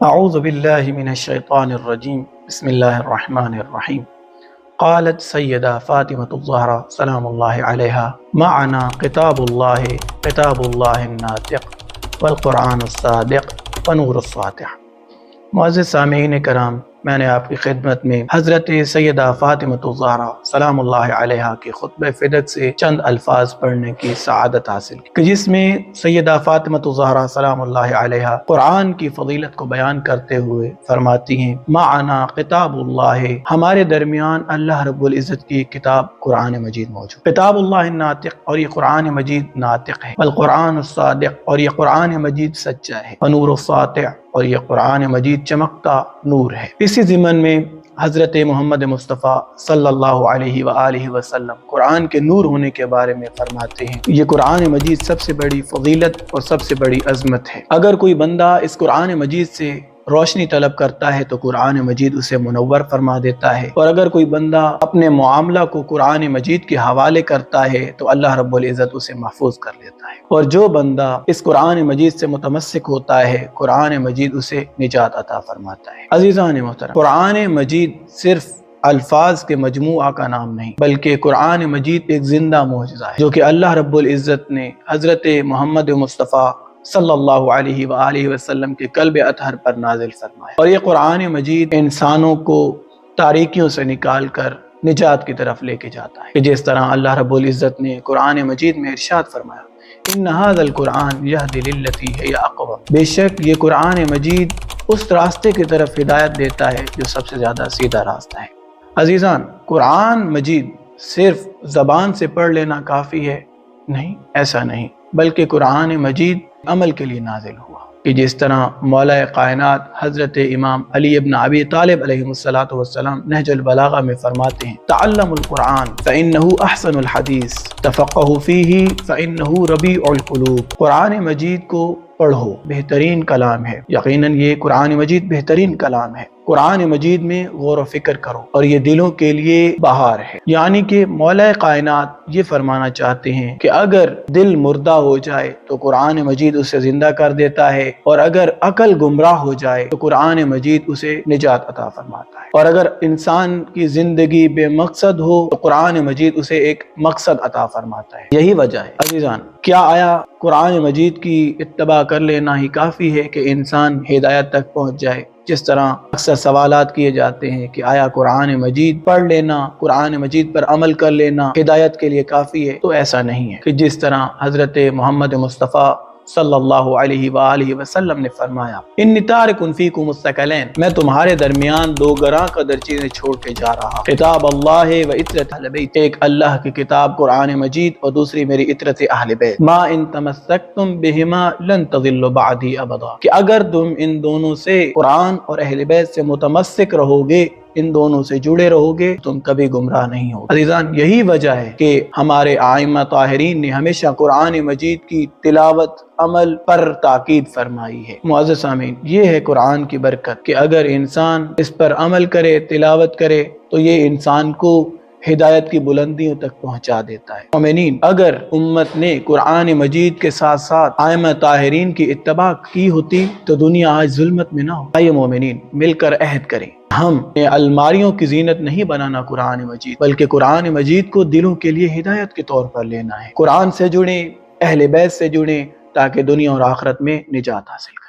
اعوذ باللہ من الشیطان الرجیم بسم اللہ الرحمن الرحیم قالت سیدہ فاطمۃ الزہرا سلام اللہ علیہا معنا کتاب اللہ الناطق والقرآن الصادق ونور الساطع۔ معزز سامعین کرام، میں نے آپ کی خدمت میں حضرت سیدہ فاطمۃ الزہرا سلام اللہ علیہا کے خطبہ فدق سے چند الفاظ پڑھنے کی سعادت حاصل کی، جس میں سیدہ فاطمۃ الزہرا سلام اللہ علیہا قرآن کی فضیلت کو بیان کرتے ہوئے فرماتی ہیں، معنا کتاب اللہ، ہمارے درمیان اللہ رب العزت کی کتاب قرآن مجید موجود، کتاب اللہ الناطق، اور یہ قرآن مجید ناطق ہے، والقرآن الصادق، اور یہ قرآن مجید سچا ہے، ونور الساطع، اور یہ قرآن مجید چمکتا نور ہے۔ اسی ضمن میں حضرت محمد مصطفیٰ صلی اللہ علیہ وآلہ وسلم قرآن کے نور ہونے کے بارے میں فرماتے ہیں، یہ قرآن مجید سب سے بڑی فضیلت اور سب سے بڑی عظمت ہے۔ اگر کوئی بندہ اس قرآن مجید سے روشنی طلب کرتا ہے تو قرآن مجید اسے منور فرما دیتا ہے، اور اگر کوئی بندہ اپنے معاملہ کو قرآن مجید کے حوالے کرتا ہے تو اللہ رب العزت اسے محفوظ کر لیتا ہے، اور جو بندہ اس قرآن مجید سے متمسک ہوتا ہے قرآن مجید اسے نجات عطا فرماتا ہے۔ عزیزان محترم، قرآن مجید صرف الفاظ کے مجموعہ کا نام نہیں، بلکہ قرآن مجید ایک زندہ معجزہ ہے جو کہ اللہ رب العزت نے حضرت محمد مصطفیٰ صلی اللہ علیہ وآلہ وسلم کے قلب اطہر پر نازل فرمایا، اور یہ قرآن مجید انسانوں کو تاریکیوں سے نکال کر نجات کی طرف لے کے جاتا ہے، کہ جس طرح اللہ رب العزت نے قرآن مجید میں ارشاد فرمایا، ان ھذا القرآن یہدی للتی ہی اقوم، بے شک یہ قرآن مجید اس راستے کی طرف ہدایت دیتا ہے جو سب سے زیادہ سیدھا راستہ ہے۔ عزیزان، قرآن مجید صرف زبان سے پڑھ لینا کافی ہے؟ نہیں، ایسا نہیں، بلکہ قرآن مجید عمل کے لیے نازل ہوا، کہ جس طرح مولا کائنات حضرت امام علی ابن ابی طالب علیہ السلام نہج البلاغہ میں فرماتے ہیں، تعلموا القرآن فإنہ احسن الحدیث تفقہوا فیہ فإنہ ربیع القلوب، قرآن مجید کو پڑھو، بہترین کلام ہے، یقیناً یہ قرآن مجید بہترین کلام ہے، قرآن مجید میں غور و فکر کرو اور یہ دلوں کے لیے بہار ہے۔ یعنی کہ مولا کائنات یہ فرمانا چاہتے ہیں کہ اگر دل مردہ ہو جائے تو قرآن مجید اسے زندہ کر دیتا ہے، اور اگر عقل گمراہ ہو جائے تو قرآن مجید اسے نجات عطا فرماتا ہے، اور اگر انسان کی زندگی بے مقصد ہو تو قرآن مجید اسے ایک مقصد عطا فرماتا ہے۔ یہی وجہ ہے عزیزان، کیا آیا قرآن مجید کی اتباع کر لینا ہی کافی ہے کہ انسان ہدایت تک پہنچ جائے؟ جس طرح اکثر سوالات کیے جاتے ہیں کہ آیا قرآن مجید پڑھ لینا، قرآن مجید پر عمل کر لینا ہدایت کے لیے کافی ہے؟ تو ایسا نہیں ہے، کہ جس طرح حضرت محمد مصطفیٰ صلی اللہ علیہ وآلہ وسلم نے فرمایا، انی تارک فیکم الثقلین، میں تمہارے درمیان دو گراں قدر چیزیں چھوڑ کے جا رہا، کتاب اللہ و عطرت اہل بیت، ایک اللہ کی کتاب قرآن مجید اور دوسری میری عطرت اہل بیت، ما ان تمسکتم بہما لن تضلوا بعدی ابدا، کہ اگر تم ان دونوں سے قرآن اور اہل بیت سے متمسک رہو گے، ان دونوں سے جڑے رہو گے، تم کبھی گمراہ نہیں ہو۔ عزیزان، یہی وجہ ہے کہ ہمارے ائمہ طاہرین نے ہمیشہ قرآن مجید کی تلاوت عمل پر تاکید فرمائی ہے۔ معزز سامعین، یہ ہے قرآن کی برکت کہ اگر انسان اس پر عمل کرے، تلاوت کرے، تو یہ انسان کو ہدایت کی بلندیوں تک پہنچا دیتا ہے۔ مومنین، اگر امت نے قرآن مجید کے ساتھ ساتھ ائمہ طاہرین کی اتباع کی ہوتی تو دنیا آج ظلمت میں نہ ہو۔ آئیے مومنین، مل کر عہد کریں، ہم نے الماریوں کی زینت نہیں بنانا قرآن مجید، بلکہ قرآن مجید کو دلوں کے لیے ہدایت کے طور پر لینا ہے۔ قرآن سے جڑیں، اہل بیت سے جڑیں، تاکہ دنیا اور آخرت میں نجات حاصل کریں۔